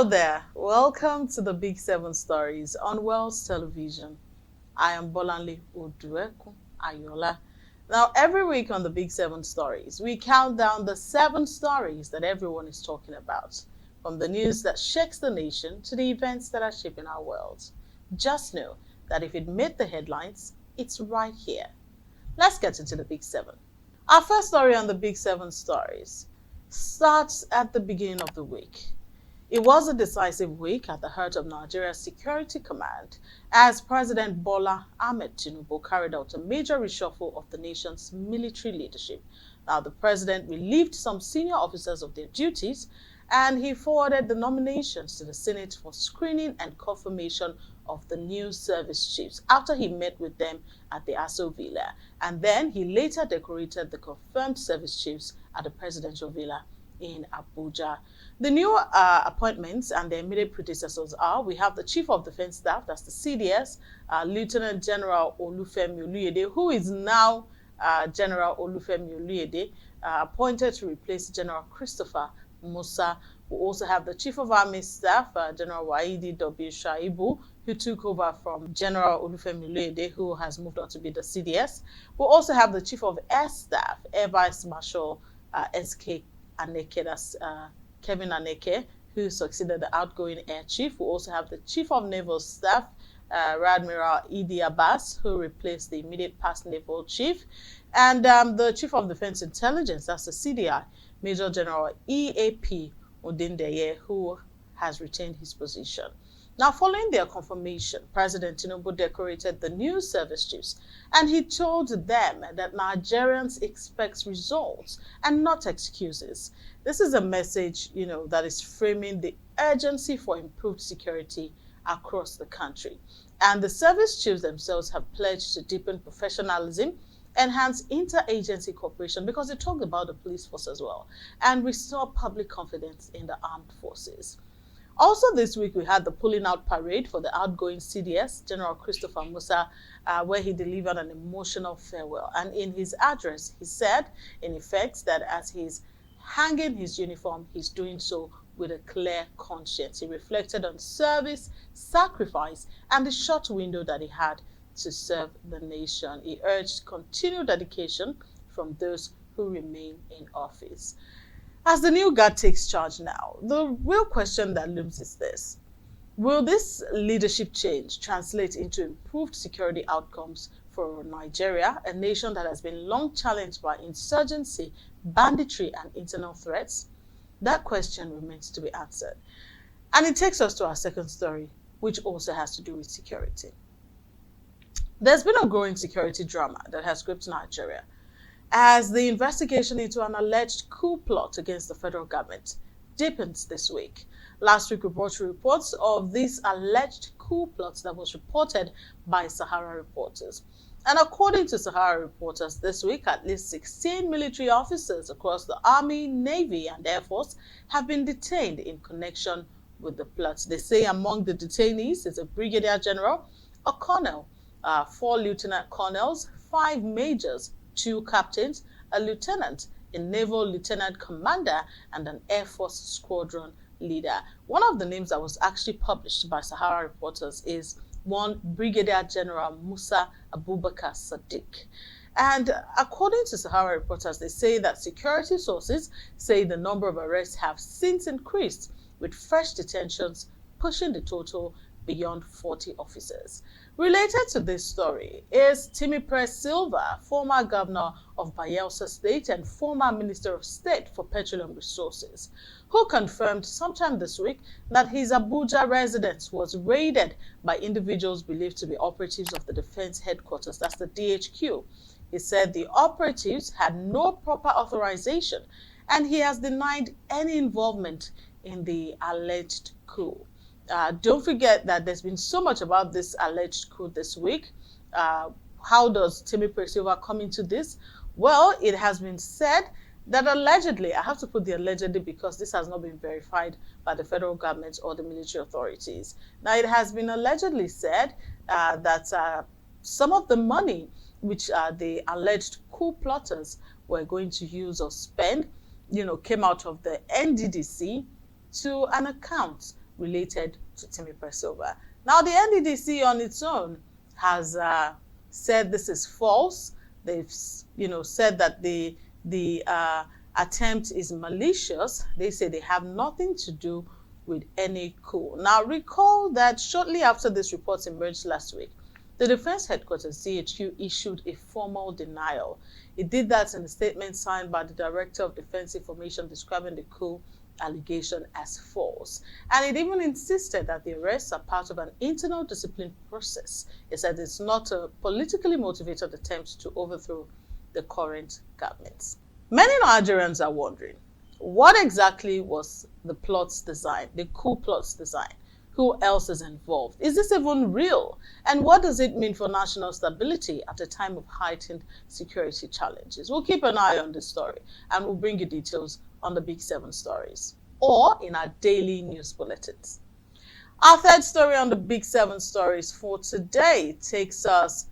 Hello there. Welcome to the Big Seven Stories on Wells Television. I am Bolanle Oduekun-Ayoola. Now, every week on the Big Seven Stories, we count down the 7 stories that everyone is talking about, from the news that shakes the nation to the events that are shaping our world. Just know that if it made the headlines, it's right here. Let's get into the Big Seven. Our first story on the Big Seven Stories starts at the beginning of the week. It was a decisive week at the heart of Nigeria's Security Command as President Bola Ahmed Tinubu carried out a major reshuffle of the nation's military leadership. Now, the president relieved some senior officers of their duties, and he forwarded the nominations to the Senate for screening and confirmation of the new service chiefs after he met with them at the Aso Villa. And then he later decorated the confirmed service chiefs at the presidential villa in Abuja. The new appointments and their immediate predecessors are, we have the Chief of Defense Staff, that's the CDS, Lieutenant General Olufemi Oluyede, who is now General Olufemi Oluyede, appointed to replace General Christopher Musa. We also have the Chief of Army Staff, General Waidi W. Shaibu, who took over from General Olufemi Oluyede, who has moved on to be the CDS. We also have the Chief of Air Staff, Air Vice Marshal SK Aneke, that's Kevin Aneke, who succeeded the outgoing Air Chief. We also have the Chief of Naval Staff, Rear Admiral Idi Abbas, who replaced the immediate past Naval Chief, and the Chief of Defense Intelligence, that's the CDI, Major General EAP Odindeye, who has retained his position. Now, following their confirmation, President Tinubu decorated the new service chiefs, and he told them that Nigerians expect results and not excuses. This is a message, that is framing the urgency for improved security across the country. And the service chiefs themselves have pledged to deepen professionalism, enhance interagency cooperation, because they talked about the police force as well, and restore public confidence in the armed forces. Also this week, we had the pulling out parade for the outgoing CDS, General Christopher Musa, where he delivered an emotional farewell. And in his address, he said, in effect, that as he's hanging his uniform, he's doing so with a clear conscience. He reflected on service, sacrifice, and the short window that he had to serve the nation. He urged continued dedication from those who remain in office. As the new guard takes charge now, the real question that looms is this: will this leadership change translate into improved security outcomes for Nigeria, a nation that has been long challenged by insurgency, banditry, and internal threats? That question remains to be answered. And it takes us to our second story, which also has to do with security. There's been a growing security drama that has gripped Nigeria as the investigation into an alleged coup plot against the federal government deepens this week. Last week, we brought you reports of this alleged coup plot that was reported by Sahara reporters. And according to Sahara reporters this week, at least 16 military officers across the Army, Navy, and Air Force have been detained in connection with the plot. They say among the detainees is a brigadier general, a colonel, 4 lieutenant colonels, 5 majors, 2 captains, a lieutenant, a naval lieutenant commander, and an Air Force squadron leader. One of the names that was actually published by Sahara reporters is one Brigadier General Musa Abubakar Sadiq. And according to Sahara reporters, they say that security sources say the number of arrests have since increased, with fresh detentions pushing the total beyond 40 officers. Related to this story is Timipre Silva, former governor of Bayelsa State and former Minister of State for Petroleum Resources, who confirmed sometime this week that his Abuja residence was raided by individuals believed to be operatives of the Defense Headquarters, that's the DHQ. He said the operatives had no proper authorization, and he has denied any involvement in the alleged coup. Don't forget that there's been so much about this alleged coup this week. How does Timipre Silva come into this? Well, it has been said that allegedly, I have to put the allegedly because this has not been verified by the federal government or the military authorities. Now, it has been allegedly said that some of the money which the alleged coup plotters were going to use or spend, came out of the NDDC to an account related to Timi Silva. Now, the NDDC on its own has said this is false. They've, said that the attempt is malicious. They say they have nothing to do with any coup. Now, recall that shortly after this report emerged last week, the Defense Headquarters, CHQ, issued a formal denial. It did that in a statement signed by the Director of Defense Information describing the coup allegation as false. And it even insisted that the arrests are part of an internal discipline process. It said it's not a politically motivated attempt to overthrow the current government. Many Nigerians are wondering, what exactly was the plot's design, the coup plot's design? Who else is involved? Is this even real? And what does it mean for national stability at a time of heightened security challenges? We'll keep an eye on this story and we'll bring you details on the Big 7 stories or in our daily news bulletins. Our third story on the Big 7 stories for today takes us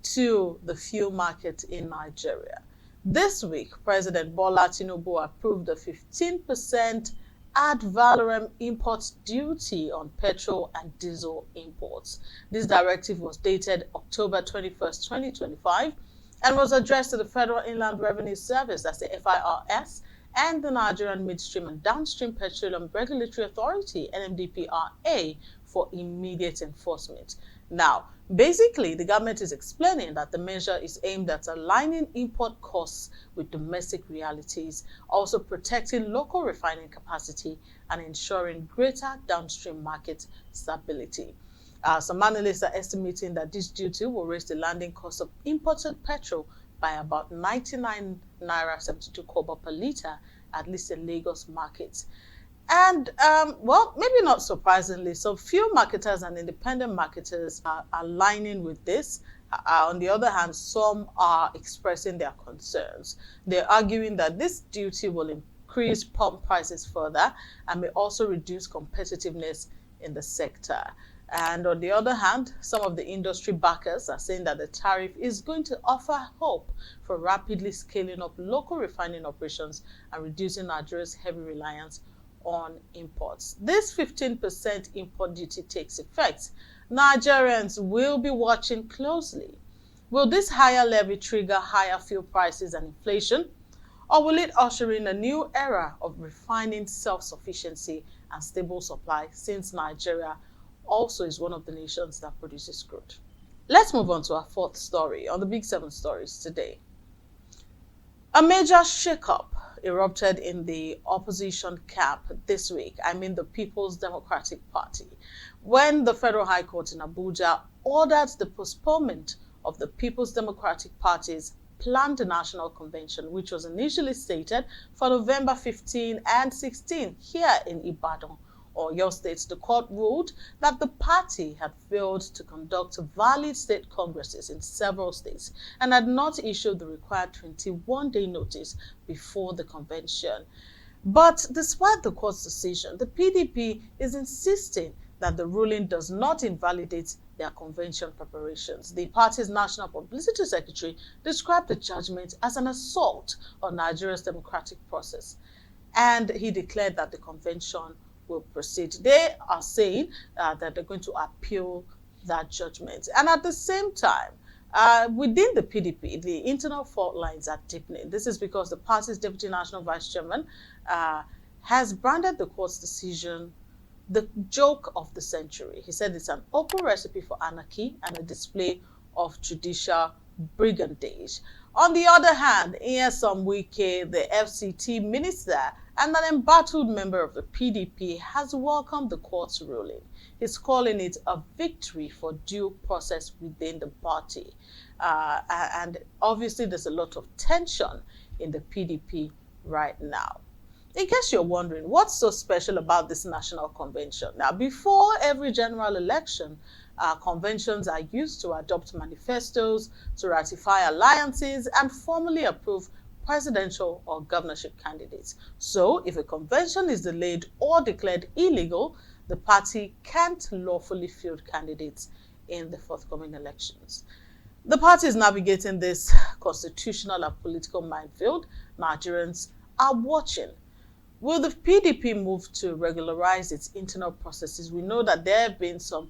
to the fuel market in Nigeria. This week, President Bola Tinubu approved a 15% ad valorem import duty on petrol and diesel imports. This directive was dated October 21st, 2025, and was addressed to the Federal Inland Revenue Service, that's the FIRS, and the Nigerian Midstream and Downstream Petroleum Regulatory Authority, NMDPRA, for immediate enforcement. Now, basically, the government is explaining that the measure is aimed at aligning import costs with domestic realities, also protecting local refining capacity and ensuring greater downstream market stability. Some analysts are estimating that this duty will raise the landing cost of imported petrol by about 99 naira 72 kobo per litre, at least in Lagos markets. And, well, maybe not surprisingly, so fuel marketers and independent marketers are aligning with this. On the other hand, some are expressing their concerns. They're arguing that this duty will increase pump prices further and may also reduce competitiveness in the sector. And on the other hand, some of the industry backers are saying that the tariff is going to offer hope for rapidly scaling up local refining operations and reducing Nigeria's heavy reliance on imports. This 15% import duty takes effect. Nigerians will be watching closely. Will this higher levy trigger higher fuel prices and inflation? Or will it usher in a new era of refining self-sufficiency and stable supply, since Nigeria also is one of the nations that produces crude? Let's move on to our fourth story on the Big 7 stories today. A major shakeup erupted in the opposition camp this week, I mean the People's Democratic Party, when the Federal High Court in Abuja ordered the postponement of the People's Democratic Party's planned national convention, which was initially stated for November 15 and 16 here in Ibadan, Oyo State. The court ruled that the party had failed to conduct valid state congresses in several states and had not issued the required 21-day notice before the convention. But despite the court's decision, the PDP is insisting that the ruling does not invalidate their convention preparations. The party's national publicity secretary described the judgment as an assault on Nigeria's democratic process, and he declared that the convention will proceed. They are saying that they're going to appeal that judgment. And at the same time, within the PDP, the internal fault lines are deepening. This is because the party's Deputy National Vice Chairman has branded the court's decision the joke of the century. He said it's an open recipe for anarchy and a display of judicial brigandage. On the other hand, Nyesom Wike, the FCT minister and an embattled member of the PDP, has welcomed the court's ruling. He's calling it a victory for due process within the party. And obviously there's a lot of tension in the PDP right now. In case you're wondering, what's so special about this national convention? Now, before every general election, conventions are used to adopt manifestos, to ratify alliances, and formally approve presidential or governorship candidates. So, if a convention is delayed or declared illegal, the party can't lawfully field candidates in the forthcoming elections. The party is navigating this constitutional and political minefield. Nigerians are watching. Will the PDP move to regularize its internal processes? We know that there have been some,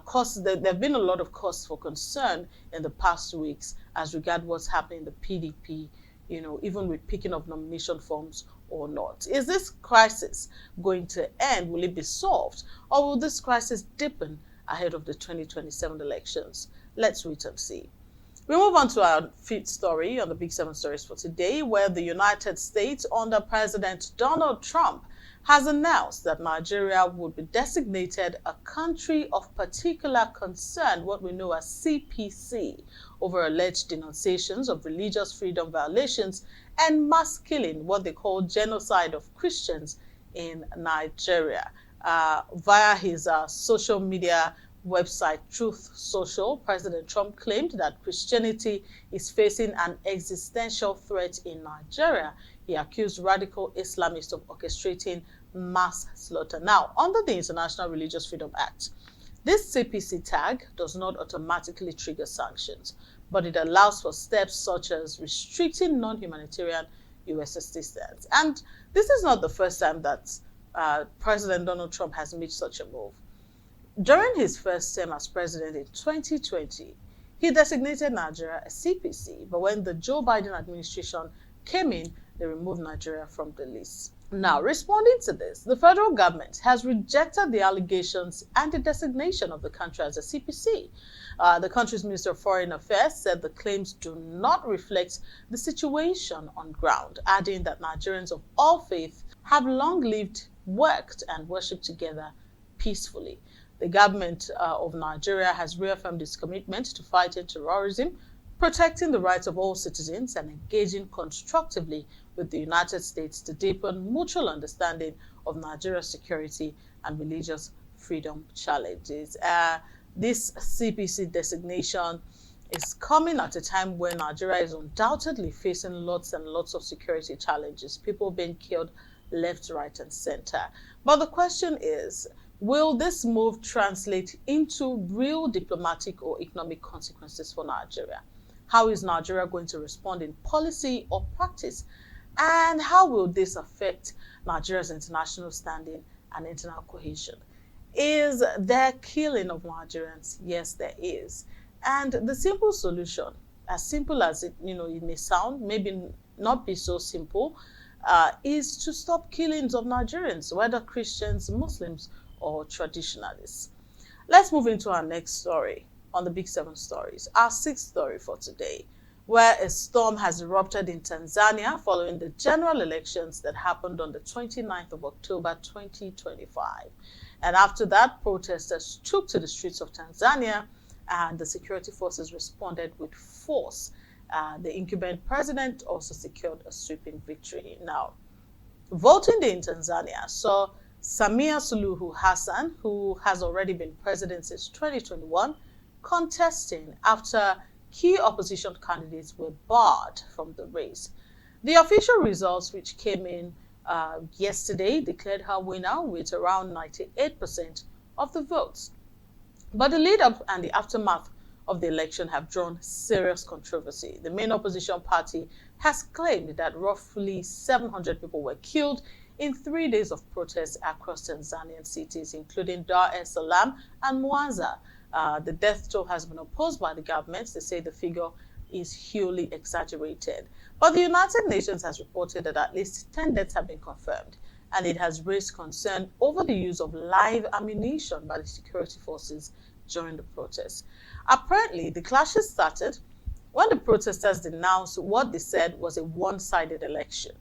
costs. There have been a lot of cause for concern in the past weeks as regard what's happening in the PDP, even with picking of nomination forms or not. Is this crisis going to end? Will it be solved? Or will this crisis deepen ahead of the 2027 elections? Let's wait and see. We move on to our fifth story on the Big Seven Stories for today, where the United States, under President Donald Trump, has announced that Nigeria would be designated a country of particular concern, what we know as CPC, over alleged denunciations of religious freedom violations and mass killing, what they call genocide of Christians in Nigeria. Via his social media website Truth Social, President Trump claimed that Christianity is facing an existential threat in Nigeria. He accused radical Islamists of orchestrating mass slaughter. Now, under the International Religious Freedom Act, this CPC tag does not automatically trigger sanctions, but it allows for steps such as restricting non-humanitarian U.S. assistance. And this is not the first time that President Donald Trump has made such a move. During his first term as president in 2020, he designated Nigeria a CPC, but when the Joe Biden administration came in, they removed Nigeria from the list. Now, responding to this, the federal government has rejected the allegations and the designation of the country as a CPC. The country's Minister of Foreign Affairs said the claims do not reflect the situation on ground, adding that Nigerians of all faiths have long lived, worked, and worshipped together peacefully. The government of Nigeria has reaffirmed its commitment to fighting terrorism, protecting the rights of all citizens, and engaging constructively with the United States to deepen mutual understanding of Nigeria's security and religious freedom challenges. This CPC designation is coming at a time when Nigeria is undoubtedly facing lots and lots of security challenges, people being killed left, right, and center. But the question is, will this move translate into real diplomatic or economic consequences for Nigeria? How is Nigeria going to respond in policy or practice? And how will this affect Nigeria's international standing and internal cohesion? Is there killing of Nigerians? Yes, there is. And the simple solution, as simple as it may sound, maybe not be so simple, is to stop killings of Nigerians, whether Christians, Muslims, or traditionalists. Let's move into our next story on the Big Seven Stories, our sixth story for today, where a storm has erupted in Tanzania following the general elections that happened on the 29th of October 2025. And after that, protesters took to the streets of Tanzania and the security forces responded with force. The incumbent president also secured a sweeping victory. Now, voting day in Tanzania saw Samia Suluhu Hassan, who has already been president since 2021, contesting after key opposition candidates were barred from the race. The official results, which came in yesterday, declared her winner with around 98% of the votes. But the lead-up and the aftermath of the election have drawn serious controversy. The main opposition party has claimed that roughly 700 people were killed in 3 days of protests across Tanzanian cities, including Dar es Salaam and Mwanza. The death toll has been opposed by the government. They say the figure is hugely exaggerated. But the United Nations has reported that at least 10 deaths have been confirmed, and it has raised concern over the use of live ammunition by the security forces during the protests. Apparently, the clashes started when the protesters denounced what they said was a one-sided election.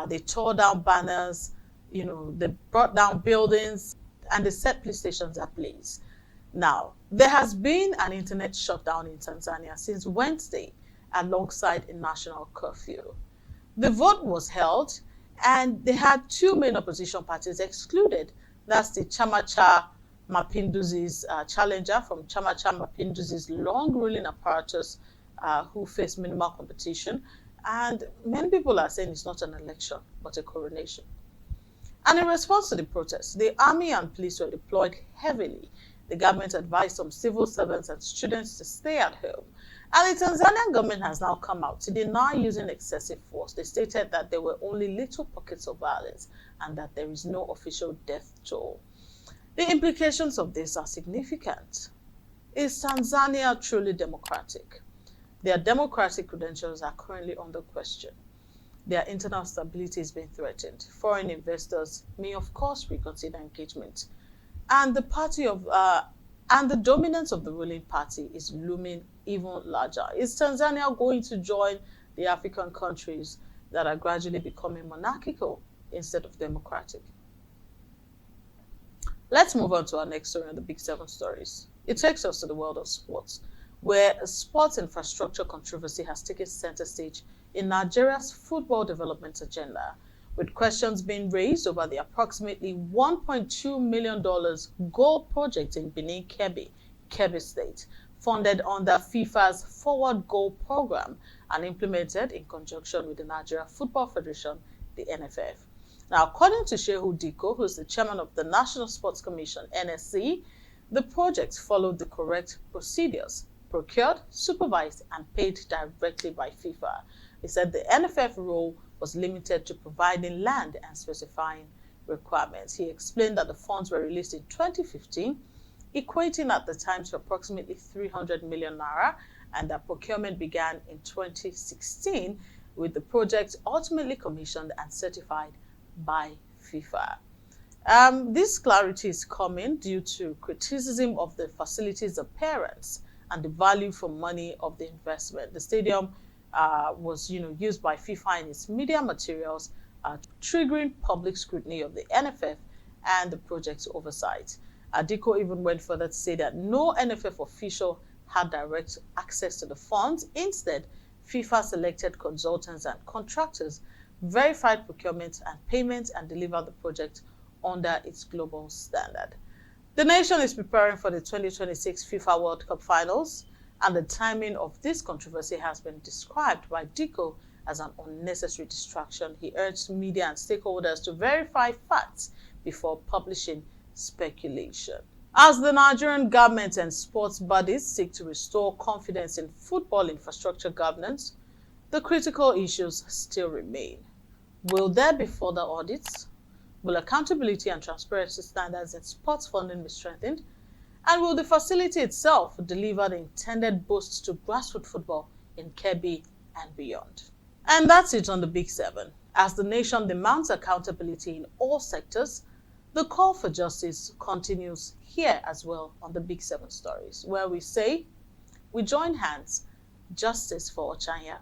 They tore down banners, they brought down buildings, and they set police stations ablaze. Now, there has been an internet shutdown in Tanzania since Wednesday alongside a national curfew. The vote was held and they had two main opposition parties excluded. That's the Chama cha Mapinduzi's challenger from Chama cha Mapinduzi's long-ruling apparatus who faced minimal competition. And many people are saying it's not an election, but a coronation. And in response to the protests, the army and police were deployed heavily. The government advised some civil servants and students to stay at home. And the Tanzanian government has now come out to deny using excessive force. They stated that there were only little pockets of violence and that there is no official death toll. The implications of this are significant. Is Tanzania truly democratic? Their democratic credentials are currently under question. Their internal stability is being threatened. Foreign investors may, of course, reconsider engagement. And the dominance of the ruling party is looming even larger. Is Tanzania going to join the African countries that are gradually becoming monarchical instead of democratic? Let's move on to our next story on the Big Seven Stories. It takes us to the world of sports, where a sports infrastructure controversy has taken center stage in Nigeria's football development agenda, with questions being raised over the approximately $1.2 million goal project in Benin, Kebbi State, funded under FIFA's Forward Goal Program and implemented in conjunction with the Nigeria Football Federation, the NFF. Now, according to Shehu Diko, who's the chairman of the National Sports Commission, NSC, the project followed the correct procedures, procured, supervised, and paid directly by FIFA. He said the NFF role was limited to providing land and specifying requirements. He explained that the funds were released in 2015, equating at the time to approximately 300 million naira, and that procurement began in 2016, with the project ultimately commissioned and certified by FIFA. This clarity is coming due to criticism of the facility's appearance and the value for money of the investment. The stadium was used by FIFA in its media materials, triggering public scrutiny of the NFF and the project's oversight. Diko even went further to say that no NFF official had direct access to the funds. Instead, FIFA selected consultants and contractors, verified procurement and payments, and delivered the project under its global standard. The nation is preparing for the 2026 FIFA World Cup finals, and the timing of this controversy has been described by Diko as an unnecessary distraction. He urged media and stakeholders to verify facts before publishing speculation. As the Nigerian government and sports bodies seek to restore confidence in football infrastructure governance, the critical issues still remain. Will there be further audits? Will accountability and transparency standards in sports funding be strengthened? And will the facility itself deliver the intended boosts to grassroots football in Kebbi and beyond? And that's it on the Big Seven. As the nation demands accountability in all sectors, the call for justice continues here as well on the Big Seven Stories, where we say, we join hands, justice for Ochanya.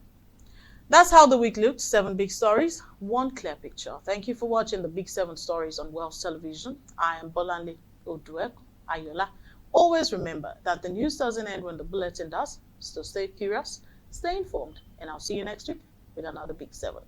That's how the week looked. 7 big stories, one clear picture. Thank you for watching the Big Seven Stories on Welsh Television. I am Bolanle Oduekun-Ayoola. Always remember that the news doesn't end when the bulletin does, so stay curious, stay informed, and I'll see you next week with another Big Seven.